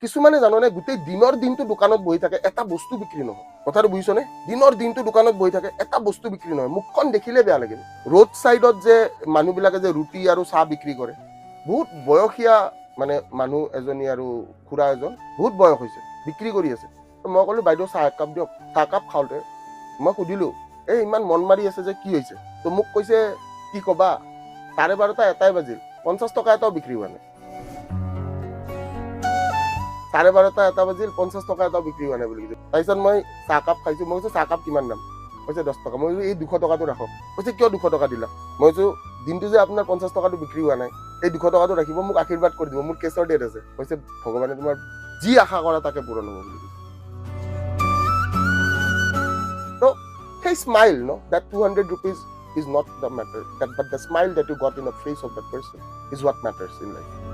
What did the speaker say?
কিছুমানে জাননে গোটেই দিনৰ দিনটো দোকানত বহি থাকে এটা বস্তু বিক্ৰী নহয় কথাটো বুজিছনে দিনৰ দিনটো দোকানত বহি থাকে এটা বস্তু বিক্ৰী নহয় মুখখন দেখিলে বেয়া লাগে ৰোড সাইডত যে মানুহবিলাকে যে ৰুটি আৰু চাহ বিক্ৰী কৰে বহুত বয়সীয়া মানে মানুহ এজনী আৰু খুৰা এজন বহুত বয়স হৈছে বিক্ৰী কৰি আছে মই ক'লো বাইদেউ চাহ একাপ দিয়ক চাহ একাপ খাওঁতে মই সুধিলো এই ইমান মন মাৰি আছে যে কি হৈছে তো মোক কৈছে কি ক'বা 12:30 এটাই বাজিল 50 টকা এটাও বিক্ৰী হোৱা নাই 12:30 এটা বাজিল 50 টকা এটাও বিক্ৰী হোৱা নাই বুলি কৈছে তাৰপিছত মই চাহকাপ খাইছো মই কৈছো চাহকাপ কিমান দাম কৈছে 10 টকা মই এই 200 টকাটো ৰাখক কৈছে কিয় 200 টকা দিলা মই কৈছো দিনটো যে আপোনাৰ 50 টকাটো বিক্ৰী হোৱা নাই এই 200 টকাটো ৰাখিব মোক আশীৰ্বাদ কৰি দিব মোৰ কেছৰ ডেট আছে কৈছে ভগৱানে তোমাৰ যি আশা কৰা তাকে পূৰণ হ'ব বুলি তো সেই smile no that 200 rupees is not the matter but the smile that you got in the face of that person is what matters in life